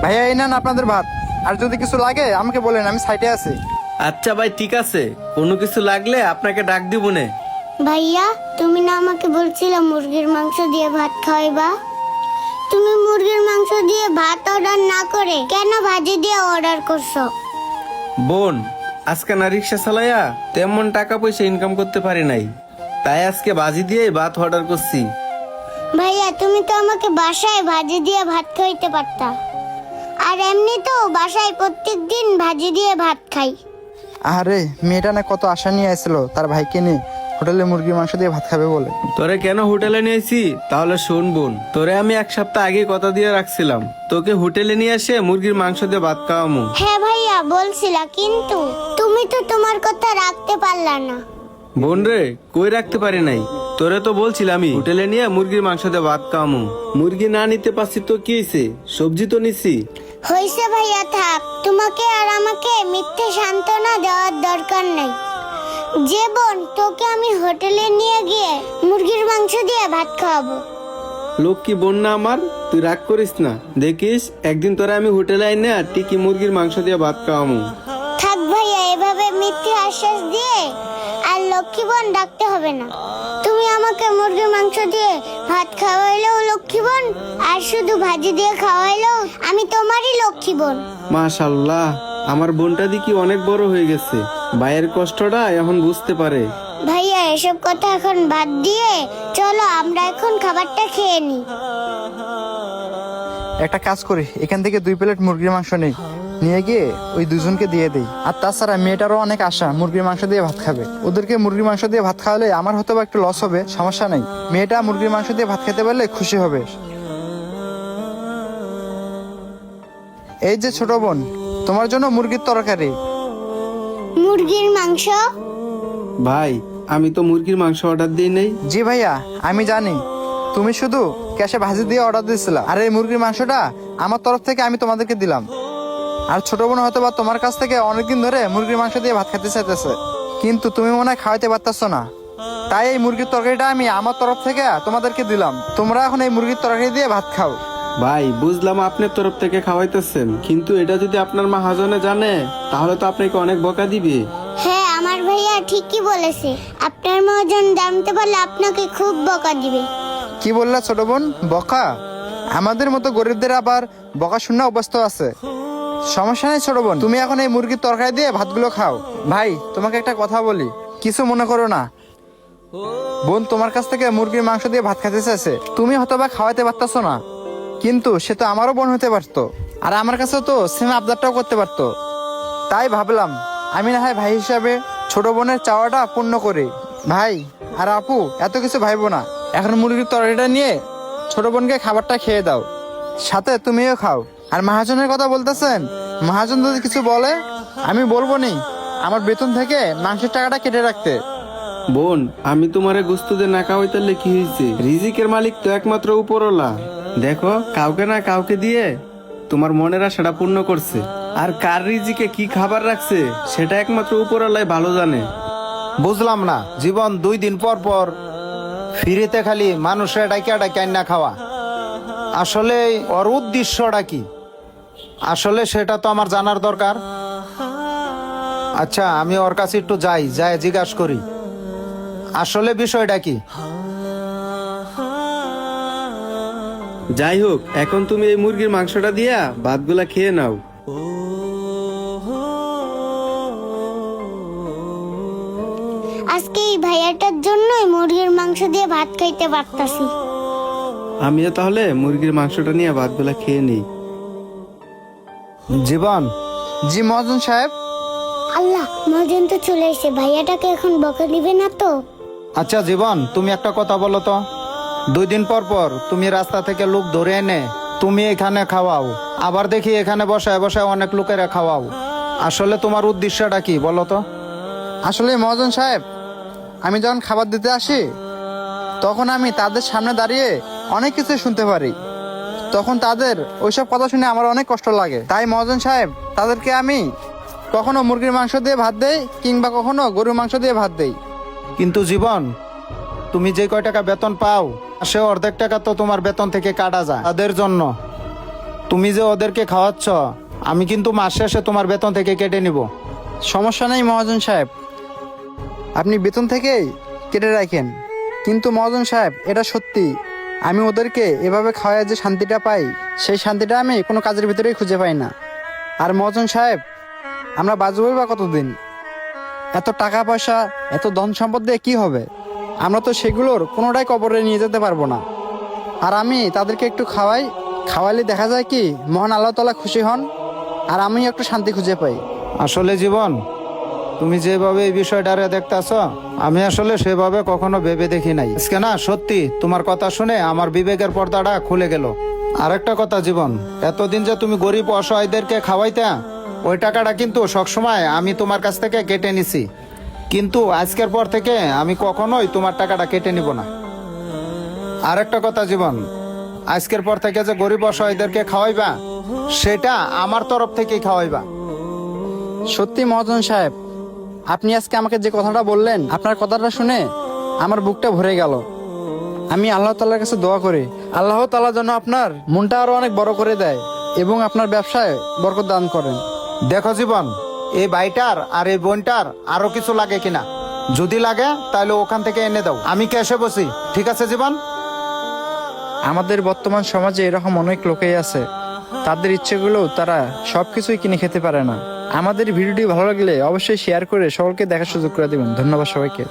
ভাইয়া এই নেন আপনাদের ভাত। আর যদি কিছু লাগে আমাকে বলেন, আমি সাইডে আছি। আচ্ছা ভাই, ঠিক আছে, কোনো কিছু লাগলে আপনাকে ডাক দিব নে। ভাইয়া, তুমি না আমাকে বলছিলে মুরগির মাংস দিয়ে ভাত খাওয়াইবা? তুমি মুরগির মাংস দিয়ে ভাত অর্ডার না করে কেন ভাজি দিয়ে অর্ডার করছো? বোন, আজকে না রিক্সা চালাইয়া তেমন টাকা পয়সা ইনকাম করতে পারি নাই, তাই আজকে বাজি দিয়ে ভাত অর্ডার করছি। ভাইয়া, তুমি তো আমাকে বাসায় ভাজি দিয়ে ভাত খাইতে পারতা। আর এমনি তো বাসায় প্রত্যেকদিন ভাজি দিয়ে ভাত খাই। আরে মেয়েটা না কত আশা নিয়ে আসছিল তার ভাইকে নিয়ে হোটেলে মুরগির মাংস দিয়ে ভাত খাবে বলে। তোরে কেন হোটেলে নিয়েছি তাহলে শোন বোন, তোরে আমি 1 সপ্তাহ আগে কথা দিয়ে রাখছিলাম তোকে হোটেলে নিয়ে এসে মুরগির মাংস দিয়ে ভাত খাওয়ামু। হ্যাঁ ভাইয়া, বলছিলা, কিন্তু তুমি তো তোমার কথা রাখতে পারলা না। বোন রে, কই রাখতে পারি নাই, তোরে তো বলছিলাম আমি হোটেলে নিয়ে মুরগির মাংস দিয়ে ভাত খাওয়ামু। মুরগি না নিতে পারছি তো কি হয়েছে, সবজি তো নিছি। হইছে ভাইয়া, থাক। তোমাকে আর আমাকে মিথ্যে সান্ত্বনা দেওয়ার দরকার নেই। যে বোন, তোকে আমি হোটেলে নিয়ে গিয়ে মুরগির মাংস দিয়ে ভাত খাওয়াবো। লক্ষ্মী বোন না আমার, তুই রাগ করিস না। দেখিস একদিন তোরা আমি হোটেলে আইনে আর টিকি মুরগির মাংস দিয়ে ভাত খাওয়ামু। থাক ভাইয়া, এভাবে মিথ্যে আশ্বাস দিয়ে আর লক্ষ্মী বোন ডাকতে হবে না। তুমি আমাকে মুরগির মাংস দিয়ে ভাত খাওয়াইলেও লক্ষ্মী বোন, আর শুধু ভাজি দিয়ে খাওয়াইলেও আমি তোমারই লক্ষ্মী বোন। মাশাআল্লাহ, আমার বোনটা দেখি অনেক বড় হয়ে গেছে, ভাইয়ের কষ্টটা এখন বুঝতে পারে। ভাইয়া, এসব কথা এখন বাদ দিয়ে চলো আমরা এখন খাবারটা খেয়ে নিই। একটা কাজ করি, এখান থেকে 2 প্লেট মুরগির মাংস নেই, নিয়ে গিয়ে ওই দুজনকে দিয়ে দেই। আর তাছাড়া মেয়েটারও অনেক আশা মুরগির মাংস দিয়ে ভাত খাবে। ওদেরকে মুরগির মাংস দিয়ে ভাত খাওয়ালে আমার হয়তো একটু লস হবে, সমস্যা নেই। মেয়েটা মুরগির মাংস দিয়ে ভাত খেতে পারলে খুশি হবে। এই যে ছোট বোন, তোমার জন্য মুরগির তরকারি। মুরগির মাংস? ভাই, আমি তো মুরগির মাংস অর্ডার দিই নাই। জি ভাইয়া, আমি জানি তুমি শুধু ক্যাশে ভাজি দিয়ে অর্ডার দিয়েছিলা। আর এই মুরগির মাংসটা আমার তরফ থেকে আমি তোমাদেরকে দিলাম। আর ছোট বোন হয়তো বা তোমার কাছ থেকে অনেকদিন ধরে মুরগির মাংস দিয়ে ভাত খেতে চাইতেছে, কিন্তু তুমি মনে হয় খাওয়াইতে পারতেছো না। তাই এই মুরগির তরকারিটা আমি আমার তরফ থেকে তোমাদেরকে দিলাম। তোমরা এখন এই মুরগির তরকারি দিয়ে ভাত খাও। ভাই, বুঝলাম আপনার তরফ থেকে খাওয়াইতেছেন, কিন্তু এটা যদি আপনার মহাজনে জানে তাহলে তো আপনাকে অনেক বকা দিবে। হ্যাঁ, আমার ভাইয়া ঠিকই বলেছে। আপনার মহাজন জানতে পারলে আপনাকে খুব বকা দিবে। কি বললা ছোট বোন? বকা? আমাদের মতো গরিবদের আবার বকা শূন্য অবস্থা আছে। সমস্যা নেই ছোট বোন, তুমি এখন এই মুরগির তরকারি দিয়ে ভাতগুলো খাও। ভাই, তোমাকে একটা কথা বলি, কিছু মনে করো না। বোন তোমার কাছ থেকে মুরগির মাংস দিয়ে ভাত খেতে চাইছে, তুমি হয়তো বা খাওয়াতে পারতেছো না, কিন্তু সে তো আমারও বোন হতে পারতো, আর আমার কাছে তো সেম আবদারটাও করতে পারতো। তাই ভাবলাম আমি না হয় ভাই হিসাবে ছোট বোনের চাওয়াটা পূর্ণ করি। ভাই আর আপু, এত কিছু ভাইবো না, এখন মুরগির তরকারিটা নিয়ে ছোট বোনকে খাবারটা খেয়ে দাও, সাথে তুমিও খাও। আর মহাজনের কথা বলতেছেন, মহাজন যদি কিছু বলে আমি বলবো নি আমার বেতন থেকে মাংসের টাকাটা কেটে রাখতে। বোন, আমি তোমারে গোস্ত দিয়ে না খাওয়াইতালে কি হয়েছে? রিজিকের মালিক তো একমাত্র উপরওয়ালা। দেখো, কাউকে না কাউকে দিয়ে তোমার মনের আশাটা পূর্ণ করছে। আর কার রিজিকে কি খাবার রাখছে সেটা একমাত্র উপরওয়ালাই ভালো জানে। বুঝলাম না জীবন, 2 দিন পর পর ফিরিতে খালি মানুষের ডাইকা ডাইকা না খাওয়া, আসলে ওর উদ্দেশ্যটা কি? আসলে সেটা তো আমার জানার দরকার। আচ্ছা, আমি ওর কাছে একটু যাই, জিজ্ঞাসা করি আসলে বিষয়টা কি। যাই হোক, এখন তুমি এই মুরগির মাংসটা দিয়া ভাতগুলা খেয়ে নাও। আজকে এই ভাইয়াটার জন্যই মুরগির মাংস দিয়ে ভাত খাইতে পারতাছি। আমিও তাহলে মুরগির মাংসটা নিয়ে ভাতগুলা খেয়ে নিই। জীবন। জি মহাজন সাহেব। আল্লাহ, মহাজন তো চলে এসে, ভাইয়াটাকে এখন বকা দিবে না তো? আচ্ছা জীবন, তুমি একটা কথা বলো তো, 2 দিন পর পর তুমি রাস্তা থেকে লোক ধরে এনে তুমি এখানে খাওয়াও, আবার দেখি এখানে বসায় বসায় অনেক লোকেরা খাওয়াও, আসলে তোমার উদ্দেশ্যটা কি বলো তো? আসলে মহাজন সাহেব, আমি যখন খাবার দিতে আসি তখন আমি তাদের সামনে দাঁড়িয়ে অনেক কিছু শুনতে পারি, তখন তাদের ওইসব কথা শুনে আমার অনেক কষ্ট লাগে। তাই মহাজন সাহেব, তাদেরকে আমি কখনো মুরগির মাংস দিয়ে ভাত দেই, কিংবা কখনো গরুর মাংস দিয়ে ভাত দেই। কিন্তু জীবন, তুমি যে কয় টাকা বেতন পাও সে অর্ধেক টাকা তো তোমার বেতন থেকে কাটা যায় তাদের জন্য। তুমি যে ওদেরকে খাওয়াচ্ছ, আমি কিন্তু মাস শেষে তোমার বেতন থেকে কেটে নিব। সমস্যা নেই মহাজন সাহেব, আপনি বেতন থেকেই কেটে রাখেন। কিন্তু মহাজন সাহেব, এটা সত্যি, আমি ওদেরকে এভাবে খাওয়ায় যে শান্তিটা পাই, সেই শান্তিটা আমি কোনো কাজের ভিতরেই খুঁজে পাই না। আর মহাজন সাহেব, আমরা বাঁচবই বা কতদিন? এত টাকা পয়সা, এত ধন সম্পদ দিয়ে কি হবে? আমরা তো সেগুলোর কোনোটাই কবরে নিয়ে যেতে পারবো না। আর আমি তাদেরকে একটু খাওয়াইলে দেখা যায় কি মহান আল্লাহ তাআলা খুশি হন, আর আমি একটু শান্তি খুঁজে পাই। আসলে জীবন, তুমি যেভাবে এই বিষয়টারে দেখতেছ, আমি আসলে সেভাবে কখনো ভেবে দেখি নাই। আজকে না সত্যি তোমার কথা শুনে আমার বিবেকের পর্দাটা খুলে গেল। আরেকটা কথা জীবন, এতদিন যে তুমি গরিব অসহায়দেরকে খাওয়াইতা, ওই টাকাটা কিন্তু সবসময় আমি তোমার কাছ থেকে কেটে নিছি। কিন্তু আজকের পর থেকে আমি কখনোই তোমার টাকাটা কেটে নিব না। আরেকটা কথা জীবন, আজকের পর থেকে যে গরিব অসহায়দেরকে খাওয়াইবা, সেটা আমার তরফ থেকেই খাওয়াইবা। সত্যি মহাজন সাহেব, আপনি আজকে আমাকে যে কথাটা বললেন, আপনার কথাটা শুনে আমার বুকটা ভরে গেল। আমি আল্লাহ তাআলার কাছে দোয়া করি, আল্লাহ তাআলা যেন আপনার মনটা আরো অনেক বড় করে দেয় এবং আপনার ব্যবসায় বরকত দান করেন। দেখো জীবন, এই ভাইটার আর এই বোনটার আরো কিছু লাগে কিনা, যদি লাগে তাহলে ওখান থেকে এনে দাও, আমি ক্যাশে বসি। ঠিক আছে জীবন? আমাদের বর্তমান সমাজে এরকম অনেক লোকেই আছে, তাদের ইচ্ছেগুলোও তারা সবকিছুই কিনে খেতে পারে না। আমাদের ভিডিওটি ভালো লাগলে অবশ্যই শেয়ার করে সকলকে দেখার সুযোগ করে দেবেন। ধন্যবাদ সবাইকে।